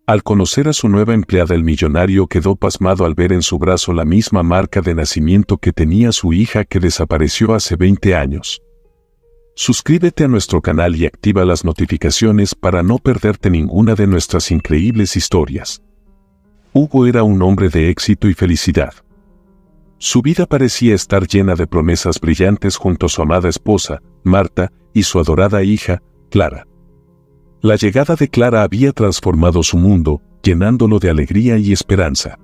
Al conocer a su nueva empleada, el millonario quedó pasmado al ver en su brazo la misma marca de nacimiento que tenía su hija, que desapareció hace 20 años. Suscríbete a nuestro canal y activa las notificaciones para no perderte ninguna de nuestras increíbles historias. Hugo era un hombre de éxito y felicidad. Su vida parecía estar llena de promesas brillantes junto a su amada esposa, Marta, y su adorada hija, Clara. La llegada de Clara había transformado su mundo, llenándolo de alegría y esperanza.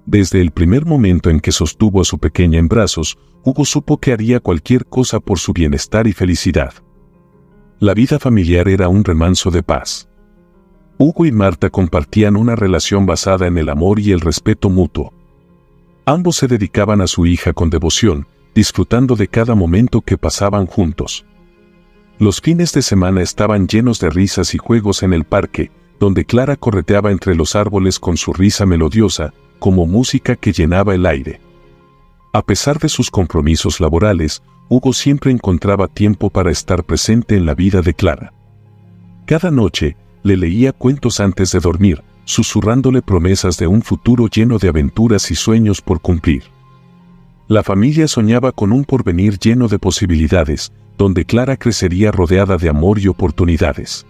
Desde el primer momento en que sostuvo a su pequeña en brazos, Hugo supo que haría cualquier cosa por su bienestar y felicidad. La vida familiar era un remanso de paz. Hugo y Marta compartían una relación basada en el amor y el respeto mutuo. Ambos se dedicaban a su hija con devoción, disfrutando de cada momento que pasaban juntos. Los fines de semana estaban llenos de risas y juegos en el parque, donde Clara correteaba entre los árboles con su risa melodiosa, como música que llenaba el aire. A pesar de sus compromisos laborales, Hugo siempre encontraba tiempo para estar presente en la vida de Clara. Cada noche, le leía cuentos antes de dormir, susurrándole promesas de un futuro lleno de aventuras y sueños por cumplir. La familia soñaba con un porvenir lleno de posibilidades, donde Clara crecería rodeada de amor y oportunidades.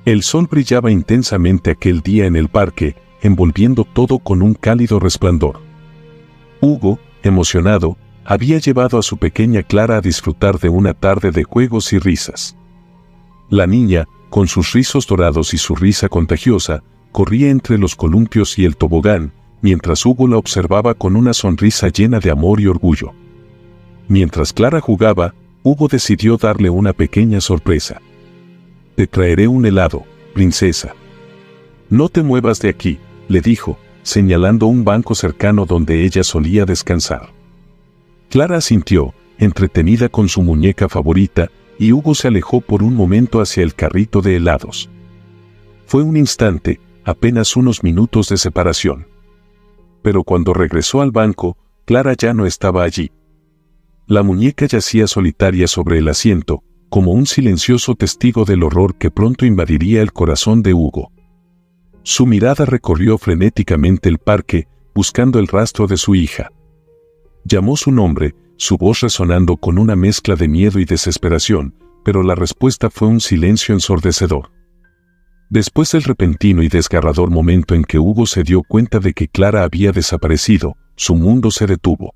El sol brillaba intensamente aquel día en el parque, envolviendo todo con un cálido resplandor. Hugo, emocionado, había llevado a su pequeña Clara a disfrutar de una tarde de juegos y risas. La niña, con sus rizos dorados y su risa contagiosa, corría entre los columpios y el tobogán, mientras Hugo la observaba con una sonrisa llena de amor y orgullo. Mientras Clara jugaba, Hugo decidió darle una pequeña sorpresa. «Te traeré un helado, princesa». «No te muevas de aquí», le dijo, señalando un banco cercano donde ella solía descansar. Clara asintió, entretenida con su muñeca favorita, y Hugo se alejó por un momento hacia el carrito de helados. Fue un instante, apenas unos minutos de separación. Pero cuando regresó al banco, Clara ya no estaba allí. La muñeca yacía solitaria sobre el asiento, como un silencioso testigo del horror que pronto invadiría el corazón de Hugo. Su mirada recorrió frenéticamente el parque, buscando el rastro de su hija. Llamó su nombre, su voz resonando con una mezcla de miedo y desesperación, pero la respuesta fue un silencio ensordecedor. Después del repentino y desgarrador momento en que Hugo se dio cuenta de que Clara había desaparecido, su mundo se detuvo.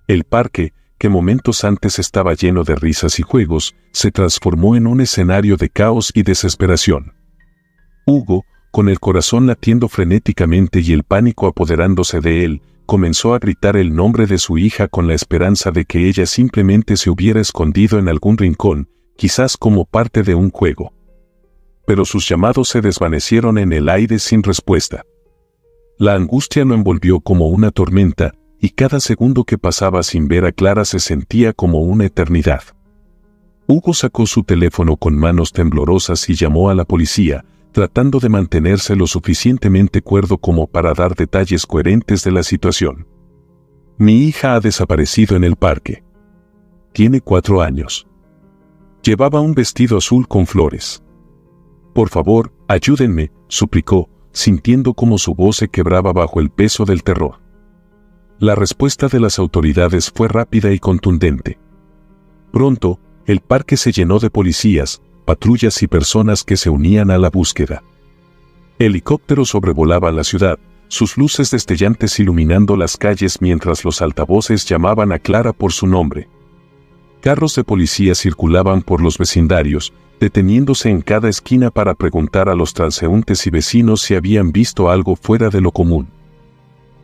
El parque, que momentos antes estaba lleno de risas y juegos, se transformó en un escenario de caos y desesperación. Hugo, con el corazón latiendo frenéticamente y el pánico apoderándose de él, comenzó a gritar el nombre de su hija con la esperanza de que ella simplemente se hubiera escondido en algún rincón, quizás como parte de un juego. Pero sus llamados se desvanecieron en el aire sin respuesta. La angustia lo envolvió como una tormenta, y cada segundo que pasaba sin ver a Clara se sentía como una eternidad. Hugo sacó su teléfono con manos temblorosas y llamó a la policía, tratando de mantenerse lo suficientemente cuerdo como para dar detalles coherentes de la situación. «Mi hija ha desaparecido en el parque. Tiene 4 años. Llevaba un vestido azul con flores. Por favor, ayúdenme», suplicó, sintiendo cómo su voz se quebraba bajo el peso del terror. La respuesta de las autoridades fue rápida y contundente. Pronto, el parque se llenó de policías, patrullas y personas que se unían a la búsqueda. Helicópteros sobrevolaban la ciudad, sus luces destellantes iluminando las calles mientras los altavoces llamaban a Clara por su nombre. Carros de policía circulaban por los vecindarios, deteniéndose en cada esquina para preguntar a los transeúntes y vecinos si habían visto algo fuera de lo común.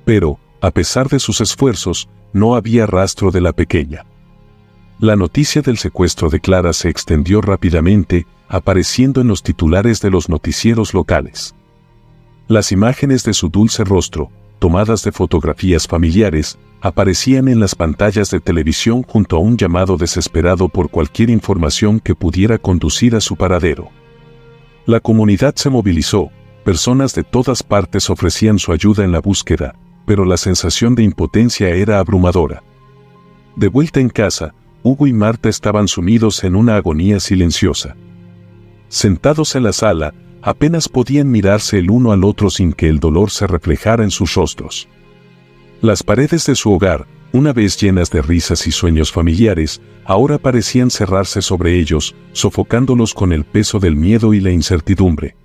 Pero, a pesar de sus esfuerzos, no había rastro de la pequeña. La noticia del secuestro de Clara se extendió rápidamente, apareciendo en los titulares de los noticieros locales. Las imágenes de su dulce rostro, tomadas de fotografías familiares, aparecían en las pantallas de televisión junto a un llamado desesperado por cualquier información que pudiera conducir a su paradero. La comunidad se movilizó, personas de todas partes ofrecían su ayuda en la búsqueda, pero la sensación de impotencia era abrumadora. De vuelta en casa, Hugo y Marta estaban sumidos en una agonía silenciosa. Sentados en la sala, apenas podían mirarse el uno al otro sin que el dolor se reflejara en sus rostros. Las paredes de su hogar, una vez llenas de risas y sueños familiares, ahora parecían cerrarse sobre ellos, sofocándolos con el peso del miedo y la incertidumbre.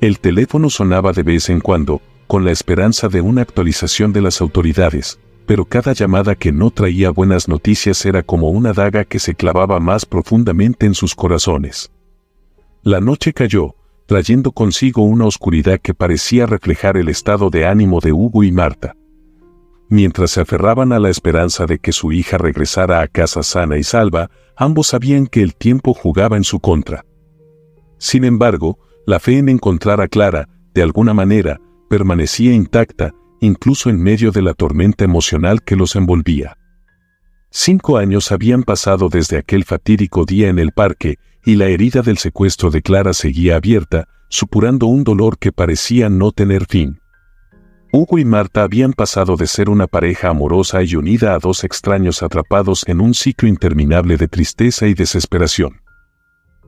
El teléfono sonaba de vez en cuando, con la esperanza de una actualización de las autoridades, pero cada llamada que no traía buenas noticias era como una daga que se clavaba más profundamente en sus corazones. La noche cayó, trayendo consigo una oscuridad que parecía reflejar el estado de ánimo de Hugo y Marta. Mientras se aferraban a la esperanza de que su hija regresara a casa sana y salva, ambos sabían que el tiempo jugaba en su contra. Sin embargo, la fe en encontrar a Clara, de alguna manera, permanecía intacta, incluso en medio de la tormenta emocional que los envolvía. 5 años habían pasado desde aquel fatídico día en el parque, y la herida del secuestro de Clara seguía abierta, supurando un dolor que parecía no tener fin. Hugo y Marta habían pasado de ser una pareja amorosa y unida a dos extraños atrapados en un ciclo interminable de tristeza y desesperación.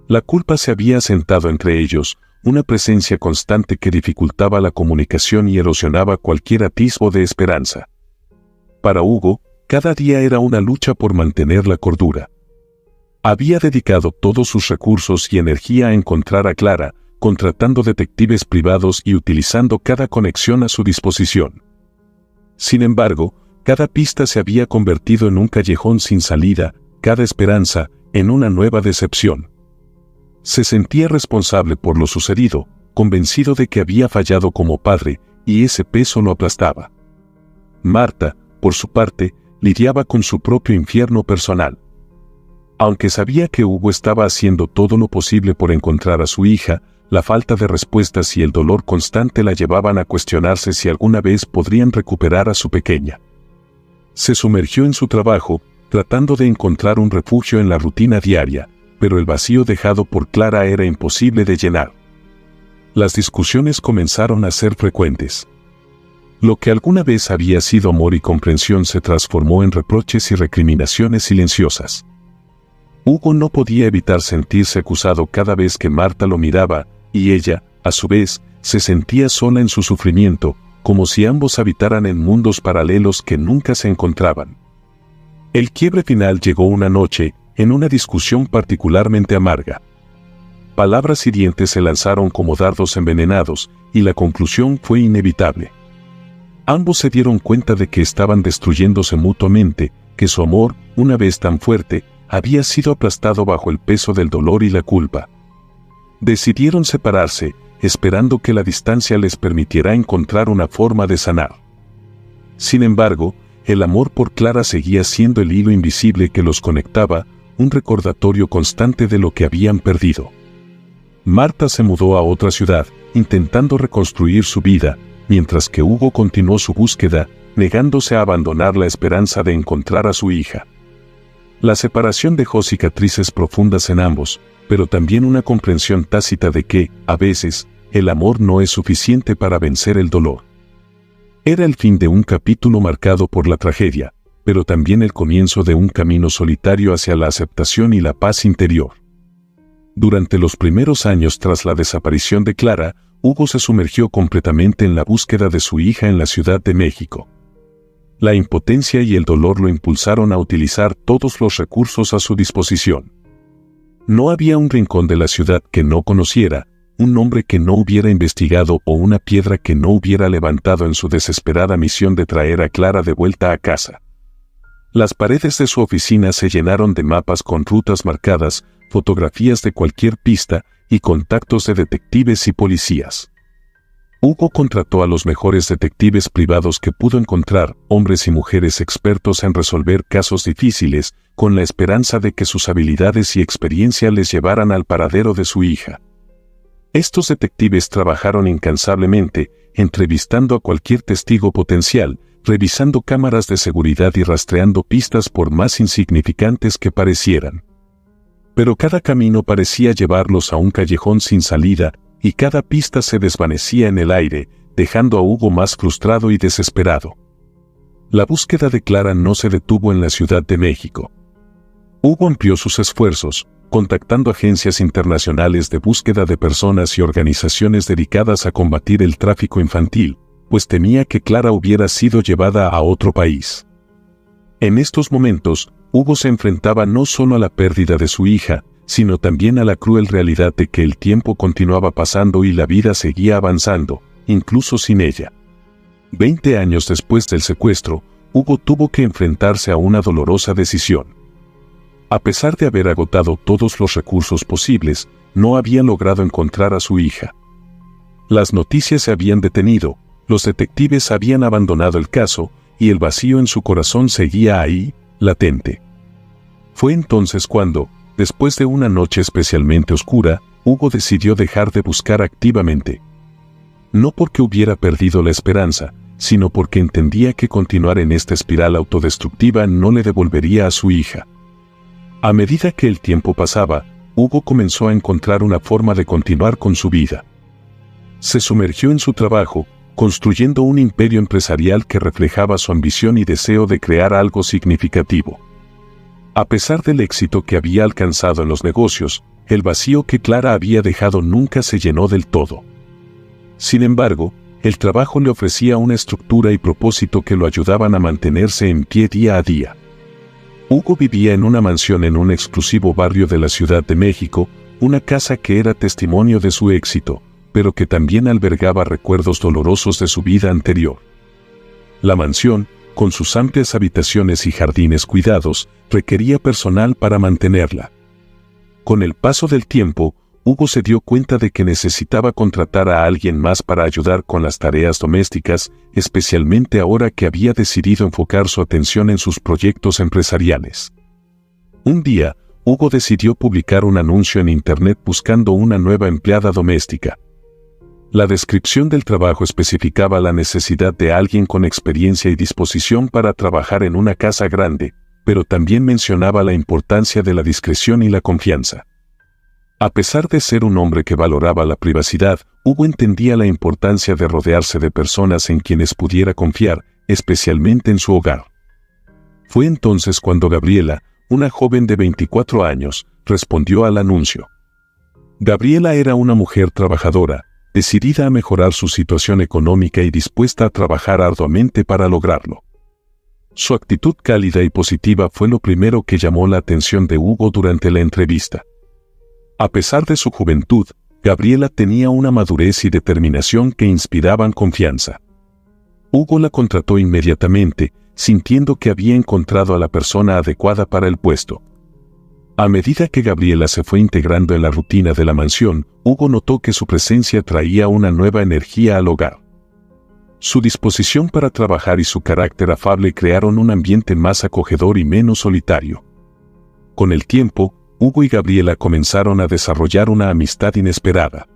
La culpa se había asentado entre ellos, una presencia constante que dificultaba la comunicación y erosionaba cualquier atisbo de esperanza. Para Hugo, cada día era una lucha por mantener la cordura. Había dedicado todos sus recursos y energía a encontrar a Clara, contratando detectives privados y utilizando cada conexión a su disposición. Sin embargo, cada pista se había convertido en un callejón sin salida, cada esperanza, en una nueva decepción. Se sentía responsable por lo sucedido, convencido de que había fallado como padre, y ese peso lo aplastaba. Marta, por su parte, lidiaba con su propio infierno personal. Aunque sabía que Hugo estaba haciendo todo lo posible por encontrar a su hija, la falta de respuestas y el dolor constante la llevaban a cuestionarse si alguna vez podrían recuperar a su pequeña. Se sumergió en su trabajo, tratando de encontrar un refugio en la rutina diaria, pero el vacío dejado por Clara era imposible de llenar. Las discusiones comenzaron a ser frecuentes. Lo que alguna vez había sido amor y comprensión se transformó en reproches y recriminaciones silenciosas. Hugo no podía evitar sentirse acusado cada vez que Marta lo miraba, y ella, a su vez, se sentía sola en su sufrimiento, como si ambos habitaran en mundos paralelos que nunca se encontraban. El quiebre final llegó una noche, en una discusión particularmente amarga. Palabras hirientes se lanzaron como dardos envenenados, y la conclusión fue inevitable. Ambos se dieron cuenta de que estaban destruyéndose mutuamente, que su amor, una vez tan fuerte, había sido aplastado bajo el peso del dolor y la culpa. Decidieron separarse, esperando que la distancia les permitiera encontrar una forma de sanar. Sin embargo, el amor por Clara seguía siendo el hilo invisible que los conectaba, un recordatorio constante de lo que habían perdido. Marta se mudó a otra ciudad, intentando reconstruir su vida, mientras que Hugo continuó su búsqueda, negándose a abandonar la esperanza de encontrar a su hija. La separación dejó cicatrices profundas en ambos, pero también una comprensión tácita de que, a veces, el amor no es suficiente para vencer el dolor. Era el fin de un capítulo marcado por la tragedia, pero también el comienzo de un camino solitario hacia la aceptación y la paz interior. Durante los primeros años tras la desaparición de Clara, Hugo se sumergió completamente en la búsqueda de su hija en la Ciudad de México. La impotencia y el dolor lo impulsaron a utilizar todos los recursos a su disposición. No había un rincón de la ciudad que no conociera, un nombre que no hubiera investigado o una piedra que no hubiera levantado en su desesperada misión de traer a Clara de vuelta a casa. Las paredes de su oficina se llenaron de mapas con rutas marcadas, fotografías de cualquier pista y contactos de detectives y policías. Hugo contrató a los mejores detectives privados que pudo encontrar, hombres y mujeres expertos en resolver casos difíciles, con la esperanza de que sus habilidades y experiencia les llevaran al paradero de su hija. Estos detectives trabajaron incansablemente, entrevistando a cualquier testigo potencial, revisando cámaras de seguridad y rastreando pistas por más insignificantes que parecieran. Pero cada camino parecía llevarlos a un callejón sin salida, y cada pista se desvanecía en el aire, dejando a Hugo más frustrado y desesperado. La búsqueda de Clara no se detuvo en la Ciudad de México. Hugo amplió sus esfuerzos, contactando agencias internacionales de búsqueda de personas y organizaciones dedicadas a combatir el tráfico infantil, pues temía que Clara hubiera sido llevada a otro país. En estos momentos, Hugo se enfrentaba no solo a la pérdida de su hija, sino también a la cruel realidad de que el tiempo continuaba pasando y la vida seguía avanzando, incluso sin ella. 20 años después del secuestro, Hugo tuvo que enfrentarse a una dolorosa decisión. A pesar de haber agotado todos los recursos posibles, no había logrado encontrar a su hija. Las noticias se habían detenido, los detectives habían abandonado el caso, y el vacío en su corazón seguía ahí, latente. Fue entonces cuando, después de una noche especialmente oscura, Hugo decidió dejar de buscar activamente. No porque hubiera perdido la esperanza, sino porque entendía que continuar en esta espiral autodestructiva no le devolvería a su hija. A medida que el tiempo pasaba, Hugo comenzó a encontrar una forma de continuar con su vida. Se sumergió en su trabajo, construyendo un imperio empresarial que reflejaba su ambición y deseo de crear algo significativo. A pesar del éxito que había alcanzado en los negocios, el vacío que Clara había dejado nunca se llenó del todo. Sin embargo, el trabajo le ofrecía una estructura y propósito que lo ayudaban a mantenerse en pie día a día. Hugo vivía en una mansión en un exclusivo barrio de la Ciudad de México, una casa que era testimonio de su éxito, pero que también albergaba recuerdos dolorosos de su vida anterior. La mansión, con sus amplias habitaciones y jardines cuidados, requería personal para mantenerla. Con el paso del tiempo, Hugo se dio cuenta de que necesitaba contratar a alguien más para ayudar con las tareas domésticas, especialmente ahora que había decidido enfocar su atención en sus proyectos empresariales. Un día, Hugo decidió publicar un anuncio en Internet buscando una nueva empleada doméstica. La descripción del trabajo especificaba la necesidad de alguien con experiencia y disposición para trabajar en una casa grande, pero también mencionaba la importancia de la discreción y la confianza. A pesar de ser un hombre que valoraba la privacidad, Hugo entendía la importancia de rodearse de personas en quienes pudiera confiar, especialmente en su hogar. Fue entonces cuando Gabriela, una joven de 24 años, respondió al anuncio. Gabriela era una mujer trabajadora, decidida a mejorar su situación económica y dispuesta a trabajar arduamente para lograrlo. Su actitud cálida y positiva fue lo primero que llamó la atención de Hugo durante la entrevista. A pesar de su juventud, Gabriela tenía una madurez y determinación que inspiraban confianza. Hugo la contrató inmediatamente, sintiendo que había encontrado a la persona adecuada para el puesto. A medida que Gabriela se fue integrando en la rutina de la mansión, Hugo notó que su presencia traía una nueva energía al hogar. Su disposición para trabajar y su carácter afable crearon un ambiente más acogedor y menos solitario. Con el tiempo, Hugo y Gabriela comenzaron a desarrollar una amistad inesperada.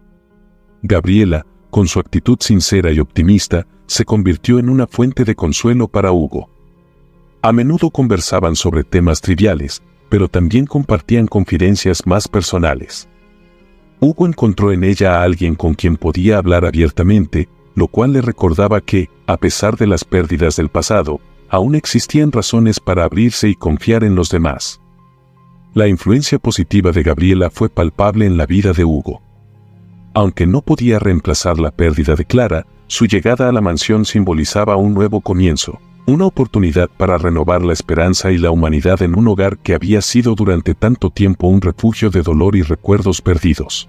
Gabriela, con su actitud sincera y optimista, se convirtió en una fuente de consuelo para Hugo. A menudo conversaban sobre temas triviales, pero también compartían confidencias más personales. Hugo encontró en ella a alguien con quien podía hablar abiertamente, lo cual le recordaba que, a pesar de las pérdidas del pasado, aún existían razones para abrirse y confiar en los demás. La influencia positiva de Gabriela fue palpable en la vida de Hugo. Aunque no podía reemplazar la pérdida de Clara, su llegada a la mansión simbolizaba un nuevo comienzo, una oportunidad para renovar la esperanza y la humanidad en un hogar que había sido durante tanto tiempo un refugio de dolor y recuerdos perdidos.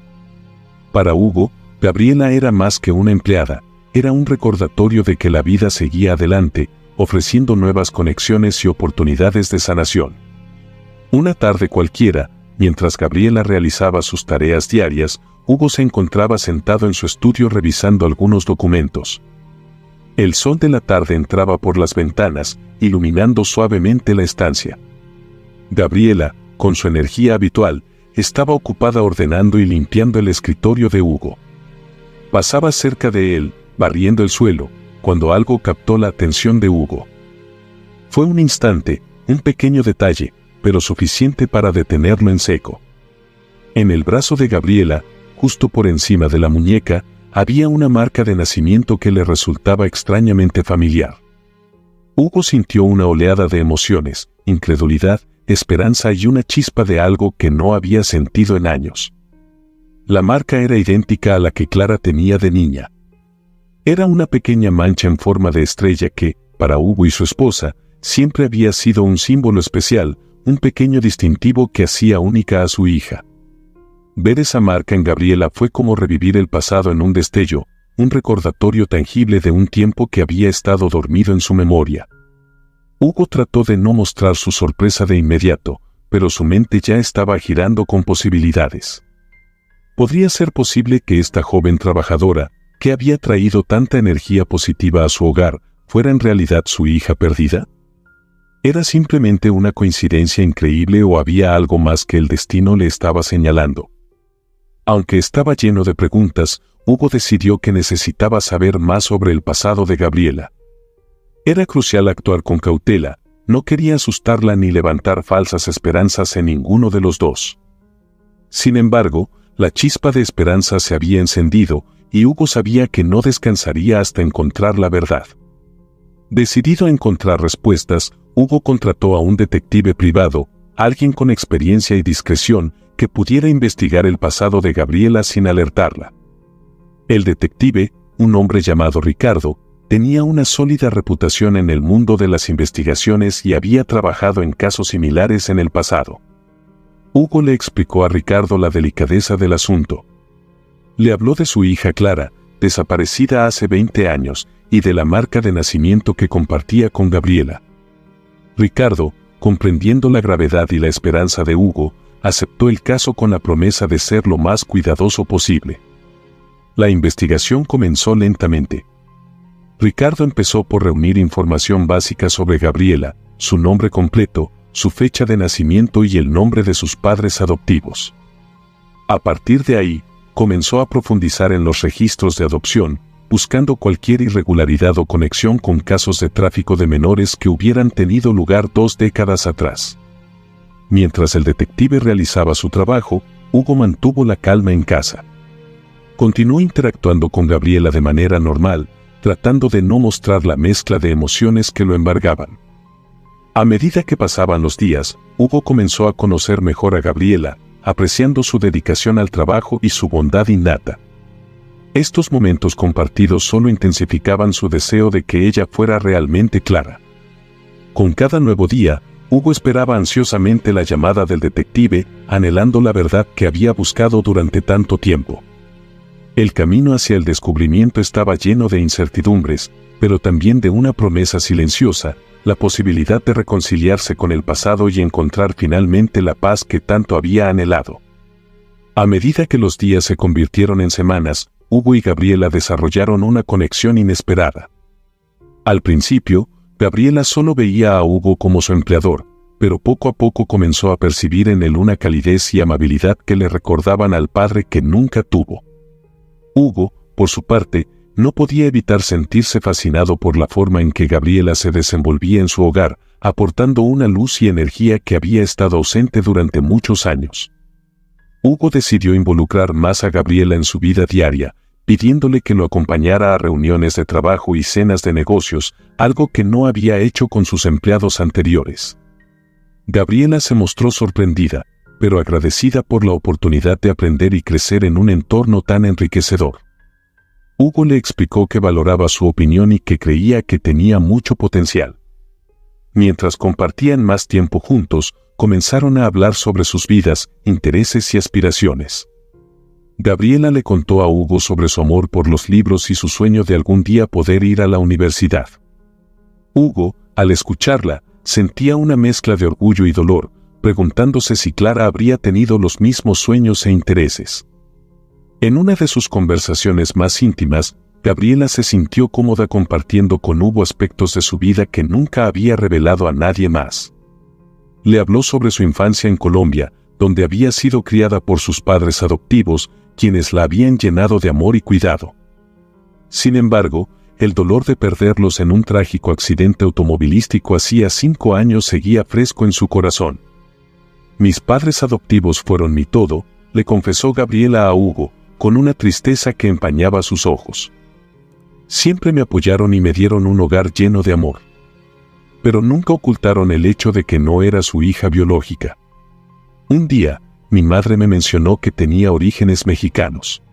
Para Hugo, Gabriela era más que una empleada, era un recordatorio de que la vida seguía adelante, ofreciendo nuevas conexiones y oportunidades de sanación. Una tarde cualquiera, mientras Gabriela realizaba sus tareas diarias, Hugo se encontraba sentado en su estudio revisando algunos documentos. El sol de la tarde entraba por las ventanas, iluminando suavemente la estancia. Gabriela, con su energía habitual, estaba ocupada ordenando y limpiando el escritorio de Hugo. Pasaba cerca de él, barriendo el suelo, cuando algo captó la atención de Hugo. Fue un instante, un pequeño detalle, pero suficiente para detenerlo en seco. En el brazo de Gabriela, justo por encima de la muñeca, había una marca de nacimiento que le resultaba extrañamente familiar. Hugo sintió una oleada de emociones, incredulidad, esperanza y una chispa de algo que no había sentido en años. La marca era idéntica a la que Clara tenía de niña. Era una pequeña mancha en forma de estrella que, para Hugo y su esposa, siempre había sido un símbolo especial, un pequeño distintivo que hacía única a su hija. Ver esa marca en Gabriela fue como revivir el pasado en un destello, un recordatorio tangible de un tiempo que había estado dormido en su memoria. Hugo trató de no mostrar su sorpresa de inmediato, pero su mente ya estaba girando con posibilidades. ¿Podría ser posible que esta joven trabajadora, que había traído tanta energía positiva a su hogar, fuera en realidad su hija perdida? ¿Era simplemente una coincidencia increíble o había algo más que el destino le estaba señalando? Aunque estaba lleno de preguntas, Hugo decidió que necesitaba saber más sobre el pasado de Gabriela. Era crucial actuar con cautela, no quería asustarla ni levantar falsas esperanzas en ninguno de los dos. Sin embargo, la chispa de esperanza se había encendido, y Hugo sabía que no descansaría hasta encontrar la verdad. Decidido a encontrar respuestas, Hugo contrató a un detective privado, alguien con experiencia y discreción, que pudiera investigar el pasado de Gabriela sin alertarla. El detective, un hombre llamado Ricardo, tenía una sólida reputación en el mundo de las investigaciones y había trabajado en casos similares en el pasado. Hugo le explicó a Ricardo la delicadeza del asunto. Le habló de su hija Clara, desaparecida hace 20 años, y de la marca de nacimiento que compartía con Gabriela. Ricardo, comprendiendo la gravedad y la esperanza de Hugo, aceptó el caso con la promesa de ser lo más cuidadoso posible. La investigación comenzó lentamente. Ricardo empezó por reunir información básica sobre Gabriela, su nombre completo, su fecha de nacimiento y el nombre de sus padres adoptivos. A partir de ahí, comenzó a profundizar en los registros de adopción, buscando cualquier irregularidad o conexión con casos de tráfico de menores que hubieran tenido lugar 2 décadas atrás. Mientras el detective realizaba su trabajo, Hugo mantuvo la calma en casa. Continuó interactuando con Gabriela de manera normal, tratando de no mostrar la mezcla de emociones que lo embargaban. A medida que pasaban los días, Hugo comenzó a conocer mejor a Gabriela, apreciando su dedicación al trabajo y su bondad innata. Estos momentos compartidos solo intensificaban su deseo de que ella fuera realmente Clara. Con cada nuevo día, Hugo esperaba ansiosamente la llamada del detective, anhelando la verdad que había buscado durante tanto tiempo. El camino hacia el descubrimiento estaba lleno de incertidumbres, pero también de una promesa silenciosa, la posibilidad de reconciliarse con el pasado y encontrar finalmente la paz que tanto había anhelado. A medida que los días se convirtieron en semanas, Hugo y Gabriela desarrollaron una conexión inesperada. Al principio, Gabriela solo veía a Hugo como su empleador, pero poco a poco comenzó a percibir en él una calidez y amabilidad que le recordaban al padre que nunca tuvo. Hugo, por su parte, no podía evitar sentirse fascinado por la forma en que Gabriela se desenvolvía en su hogar, aportando una luz y energía que había estado ausente durante muchos años. Hugo decidió involucrar más a Gabriela en su vida diaria, pidiéndole que lo acompañara a reuniones de trabajo y cenas de negocios, algo que no había hecho con sus empleados anteriores. Gabriela se mostró sorprendida, pero agradecida por la oportunidad de aprender y crecer en un entorno tan enriquecedor. Hugo le explicó que valoraba su opinión y que creía que tenía mucho potencial. Mientras compartían más tiempo juntos, comenzaron a hablar sobre sus vidas, intereses y aspiraciones. Gabriela le contó a Hugo sobre su amor por los libros y su sueño de algún día poder ir a la universidad. Hugo, al escucharla, sentía una mezcla de orgullo y dolor, preguntándose si Clara habría tenido los mismos sueños e intereses. En una de sus conversaciones más íntimas, Gabriela se sintió cómoda compartiendo con Hugo aspectos de su vida que nunca había revelado a nadie más. Le habló sobre su infancia en Colombia, donde había sido criada por sus padres adoptivos, quienes la habían llenado de amor y cuidado. Sin embargo, el dolor de perderlos en un trágico accidente automovilístico hacía 5 años seguía fresco en su corazón. «Mis padres adoptivos fueron mi todo», le confesó Gabriela a Hugo, con una tristeza que empañaba sus ojos. «Siempre me apoyaron y me dieron un hogar lleno de amor. pero nunca ocultaron el hecho de que no era su hija biológica. Un día, mi madre me mencionó que tenía orígenes mexicanos.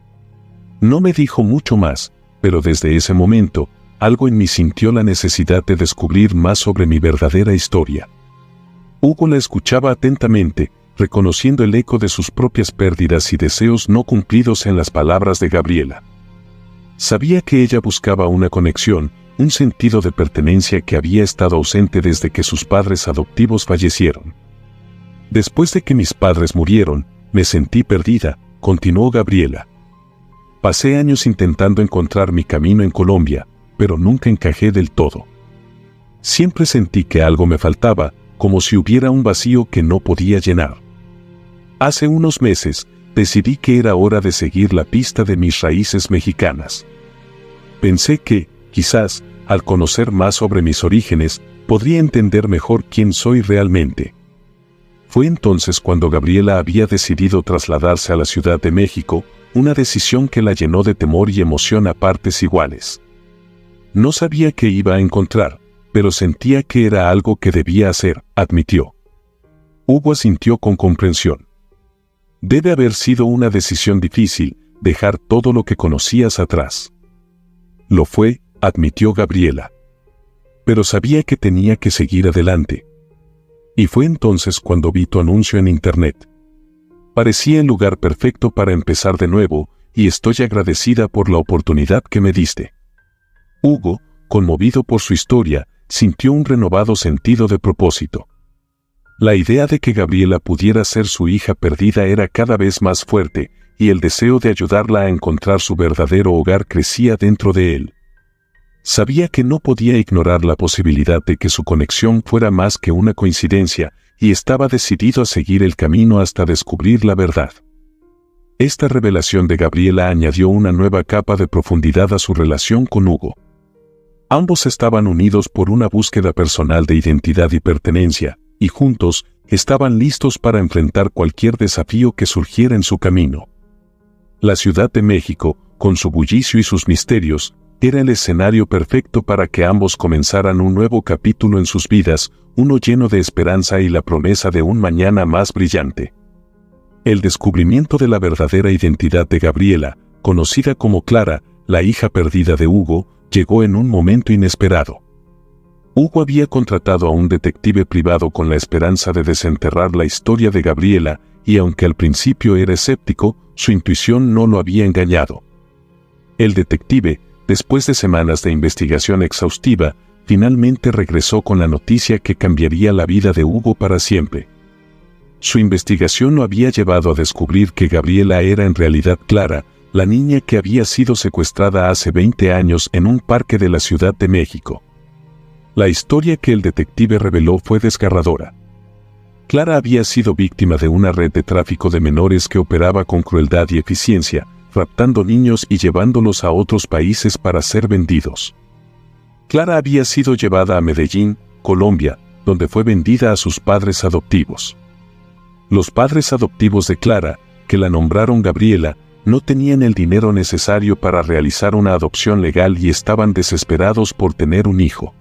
No me dijo mucho más, pero desde ese momento, algo en mí sintió la necesidad de descubrir más sobre mi verdadera historia. Hugo la escuchaba atentamente, reconociendo el eco de sus propias pérdidas y deseos no cumplidos en las palabras de Gabriela. Sabía que ella buscaba una conexión, un sentido de pertenencia que había estado ausente desde que sus padres adoptivos fallecieron. Después de que mis padres murieron, me sentí perdida, continuó Gabriela. Pasé años intentando encontrar mi camino en Colombia, pero nunca encajé del todo. Siempre sentí que algo me faltaba, como si hubiera un vacío que no podía llenar. Hace unos meses, decidí que era hora de seguir la pista de mis raíces mexicanas. Pensé que, quizás, al conocer más sobre mis orígenes, podría entender mejor quién soy realmente. Fue entonces cuando Gabriela había decidido trasladarse a la Ciudad de México, una decisión que la llenó de temor y emoción a partes iguales. No sabía qué iba a encontrar, pero sentía que era algo que debía hacer, admitió. Hugo asintió con comprensión. Debe haber sido una decisión difícil, dejar todo lo que conocías atrás. Lo fue, admitió Gabriela. Pero sabía que tenía que seguir adelante. Y fue entonces cuando vi tu anuncio en internet. Parecía el lugar perfecto para empezar de nuevo, y estoy agradecida por la oportunidad que me diste. Hugo, conmovido por su historia, sintió un renovado sentido de propósito. La idea de que Gabriela pudiera ser su hija perdida era cada vez más fuerte, y el deseo de ayudarla a encontrar su verdadero hogar crecía dentro de él. Sabía que no podía ignorar la posibilidad de que su conexión fuera más que una coincidencia, y estaba decidido a seguir el camino hasta descubrir la verdad. Esta revelación de Gabriela añadió una nueva capa de profundidad a su relación con Hugo. Ambos estaban unidos por una búsqueda personal de identidad y pertenencia, y juntos, estaban listos para enfrentar cualquier desafío que surgiera en su camino. La Ciudad de México, con su bullicio y sus misterios, era el escenario perfecto para que ambos comenzaran un nuevo capítulo en sus vidas, uno lleno de esperanza y la promesa de un mañana más brillante. El descubrimiento de la verdadera identidad de Gabriela, conocida como Clara, la hija perdida de Hugo, llegó en un momento inesperado. Hugo había contratado a un detective privado con la esperanza de desenterrar la historia de Gabriela, y aunque al principio era escéptico, su intuición no lo había engañado. El detective, después de semanas de investigación exhaustiva, finalmente regresó con la noticia que cambiaría la vida de Hugo para siempre. Su investigación lo había llevado a descubrir que Gabriela era en realidad Clara, la niña que había sido secuestrada hace 20 años en un parque de la Ciudad de México. La historia que el detective reveló fue desgarradora. Clara había sido víctima de una red de tráfico de menores que operaba con crueldad y eficiencia, raptando niños y llevándolos a otros países para ser vendidos. Clara había sido llevada a Medellín, Colombia, donde fue vendida a sus padres adoptivos. Los padres adoptivos de Clara, que la nombraron Gabriela, no tenían el dinero necesario para realizar una adopción legal y estaban desesperados por tener un hijo.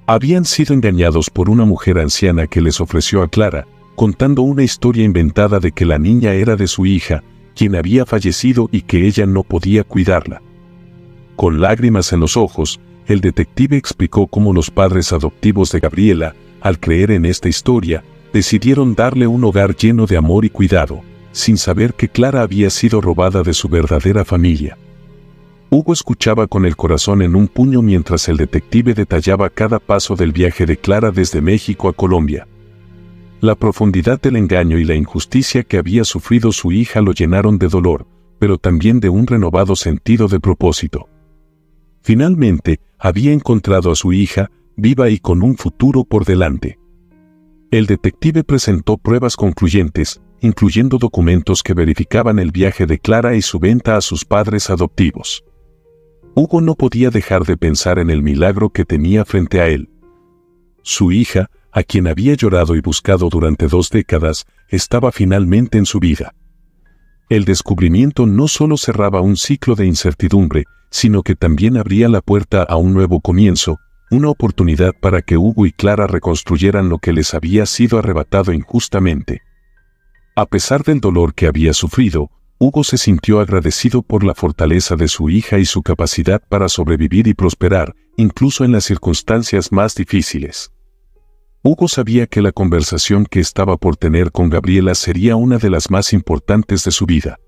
Habían sido engañados por una mujer anciana que les ofreció a Clara, contando una historia inventada de que la niña era de su hija, quien había fallecido y que ella no podía cuidarla. Con lágrimas en los ojos, el detective explicó cómo los padres adoptivos de Gabriela, al creer en esta historia, decidieron darle un hogar lleno de amor y cuidado, sin saber que Clara había sido robada de su verdadera familia. Hugo escuchaba con el corazón en un puño mientras el detective detallaba cada paso del viaje de Clara desde México a Colombia. La profundidad del engaño y la injusticia que había sufrido su hija lo llenaron de dolor, pero también de un renovado sentido de propósito. Finalmente, había encontrado a su hija, viva y con un futuro por delante. El detective presentó pruebas concluyentes, incluyendo documentos que verificaban el viaje de Clara y su venta a sus padres adoptivos. Hugo no podía dejar de pensar en el milagro que tenía frente a él. Su hija, a quien había llorado y buscado durante 2 décadas, estaba finalmente en su vida. El descubrimiento no solo cerraba un ciclo de incertidumbre, sino que también abría la puerta a un nuevo comienzo, una oportunidad para que Hugo y Clara reconstruyeran lo que les había sido arrebatado injustamente. A pesar del dolor que había sufrido, Hugo se sintió agradecido por la fortaleza de su hija y su capacidad para sobrevivir y prosperar, incluso en las circunstancias más difíciles. Hugo sabía que la conversación que estaba por tener con Gabriela sería una de las más importantes de su vida.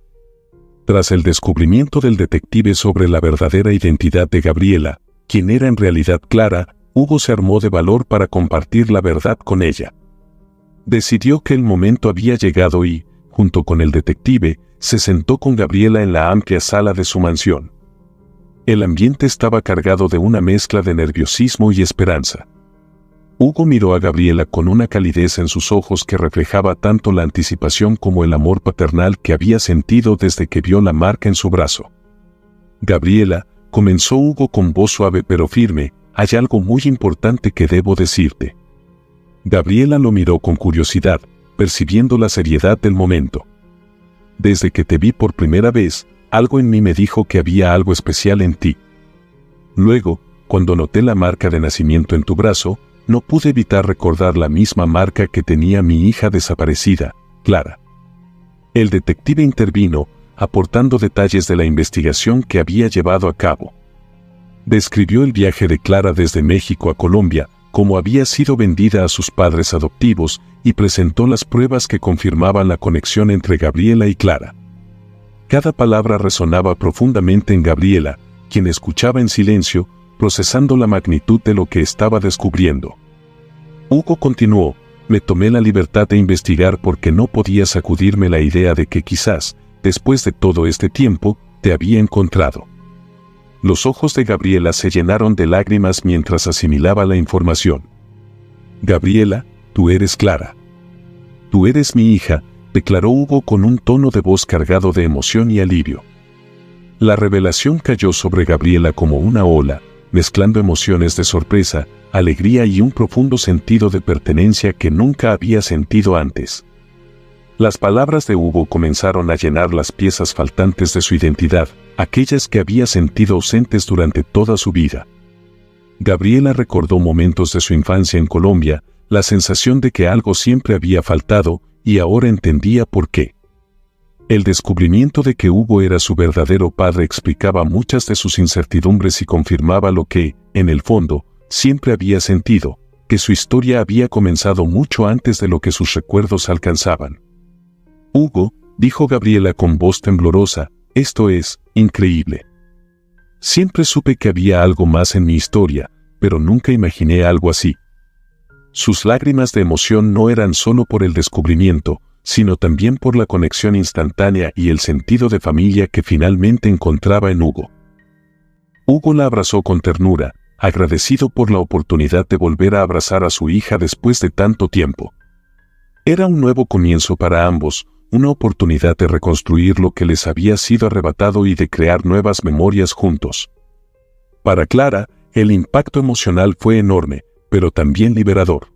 Tras el descubrimiento del detective sobre la verdadera identidad de Gabriela, quien era en realidad Clara, Hugo se armó de valor para compartir la verdad con ella. Decidió que el momento había llegado y, junto con el detective, se sentó con Gabriela en la amplia sala de su mansión. El ambiente estaba cargado de una mezcla de nerviosismo y esperanza. Hugo miró a Gabriela con una calidez en sus ojos que reflejaba tanto la anticipación como el amor paternal que había sentido desde que vio la marca en su brazo. «Gabriela», comenzó Hugo con voz suave pero firme, «hay algo muy importante que debo decirte». Gabriela lo miró con curiosidad, percibiendo la seriedad del momento. «Desde que te vi por primera vez, algo en mí me dijo que había algo especial en ti. Luego, cuando noté la marca de nacimiento en tu brazo, no pude evitar recordar la misma marca que tenía mi hija desaparecida, Clara». El detective intervino, aportando detalles de la investigación que había llevado a cabo. Describió el viaje de Clara desde México a Colombia, cómo había sido vendida a sus padres adoptivos, y presentó las pruebas que confirmaban la conexión entre Gabriela y Clara. Cada palabra resonaba profundamente en Gabriela, quien escuchaba en silencio, procesando la magnitud de lo que estaba descubriendo. Hugo continuó: «Me tomé la libertad de investigar porque no podía sacudirme la idea de que quizás, después de todo este tiempo, te había encontrado». Los ojos de Gabriela se llenaron de lágrimas mientras asimilaba la información. «Gabriela, tú eres Clara. Tú eres mi hija», declaró Hugo con un tono de voz cargado de emoción y alivio. La revelación cayó sobre Gabriela como una ola, mezclando emociones de sorpresa, alegría y un profundo sentido de pertenencia que nunca había sentido antes. Las palabras de Hugo comenzaron a llenar las piezas faltantes de su identidad, aquellas que había sentido ausentes durante toda su vida. Gabriela recordó momentos de su infancia en Colombia, la sensación de que algo siempre había faltado, y ahora entendía por qué. El descubrimiento de que Hugo era su verdadero padre explicaba muchas de sus incertidumbres y confirmaba lo que, en el fondo, siempre había sentido, que su historia había comenzado mucho antes de lo que sus recuerdos alcanzaban. «Hugo», dijo Gabriela con voz temblorosa, «esto es increíble. Siempre supe que había algo más en mi historia, pero nunca imaginé algo así». Sus lágrimas de emoción no eran solo por el descubrimiento, sino también por la conexión instantánea y el sentido de familia que finalmente encontraba en Hugo. Hugo la abrazó con ternura, agradecido por la oportunidad de volver a abrazar a su hija después de tanto tiempo. Era un nuevo comienzo para ambos, una oportunidad de reconstruir lo que les había sido arrebatado y de crear nuevas memorias juntos. Para Clara, el impacto emocional fue enorme, pero también liberador.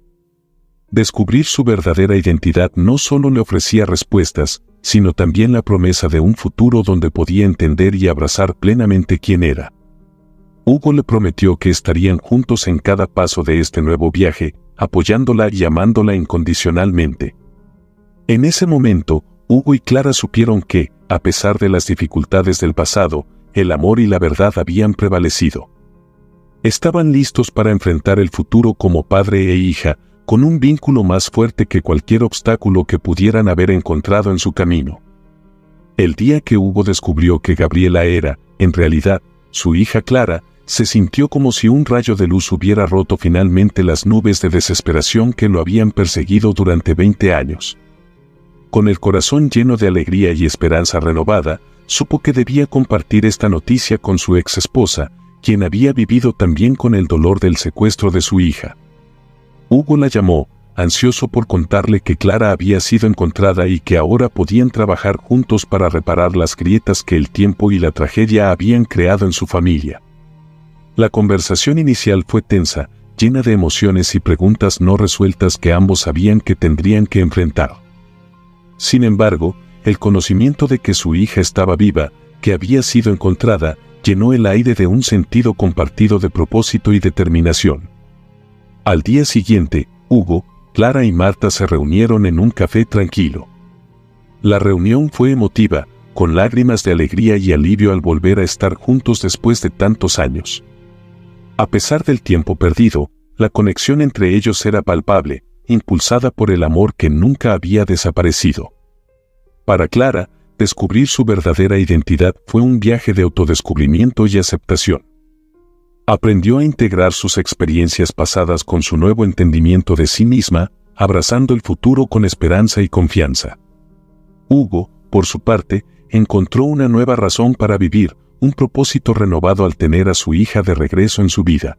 Descubrir su verdadera identidad no solo le ofrecía respuestas, sino también la promesa de un futuro donde podía entender y abrazar plenamente quién era. Hugo le prometió que estarían juntos en cada paso de este nuevo viaje, apoyándola y amándola incondicionalmente. En ese momento, Hugo y Clara supieron que, a pesar de las dificultades del pasado, el amor y la verdad habían prevalecido. Estaban listos para enfrentar el futuro como padre e hija, con un vínculo más fuerte que cualquier obstáculo que pudieran haber encontrado en su camino. El día que Hugo descubrió que Gabriela era, en realidad, su hija Clara, se sintió como si un rayo de luz hubiera roto finalmente las nubes de desesperación que lo habían perseguido durante 20 años. Con el corazón lleno de alegría y esperanza renovada, supo que debía compartir esta noticia con su ex esposa, quien había vivido también con el dolor del secuestro de su hija. Hugo la llamó, ansioso por contarle que Clara había sido encontrada y que ahora podían trabajar juntos para reparar las grietas que el tiempo y la tragedia habían creado en su familia. La conversación inicial fue tensa, llena de emociones y preguntas no resueltas que ambos sabían que tendrían que enfrentar. Sin embargo, el conocimiento de que su hija estaba viva, que había sido encontrada, llenó el aire de un sentido compartido de propósito y determinación. Al día siguiente, Hugo, Clara y Marta se reunieron en un café tranquilo. La reunión fue emotiva, con lágrimas de alegría y alivio al volver a estar juntos después de tantos años. A pesar del tiempo perdido, la conexión entre ellos era palpable, impulsada por el amor que nunca había desaparecido. Para Clara, descubrir su verdadera identidad fue un viaje de autodescubrimiento y aceptación. Aprendió a integrar sus experiencias pasadas con su nuevo entendimiento de sí misma, abrazando el futuro con esperanza y confianza. Hugo, por su parte, encontró una nueva razón para vivir, un propósito renovado al tener a su hija de regreso en su vida.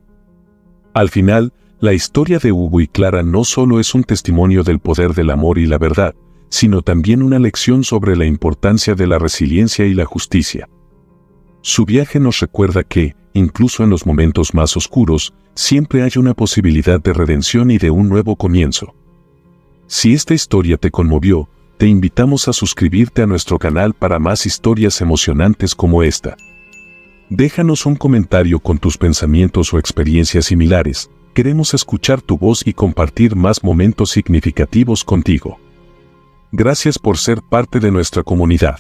Al final, la historia de Hugo y Clara no solo es un testimonio del poder del amor y la verdad, sino también una lección sobre la importancia de la resiliencia y la justicia. Su viaje nos recuerda que, incluso en los momentos más oscuros, siempre hay una posibilidad de redención y de un nuevo comienzo. Si esta historia te conmovió, te invitamos a suscribirte a nuestro canal para más historias emocionantes como esta. Déjanos un comentario con tus pensamientos o experiencias similares. Queremos escuchar tu voz y compartir más momentos significativos contigo. Gracias por ser parte de nuestra comunidad.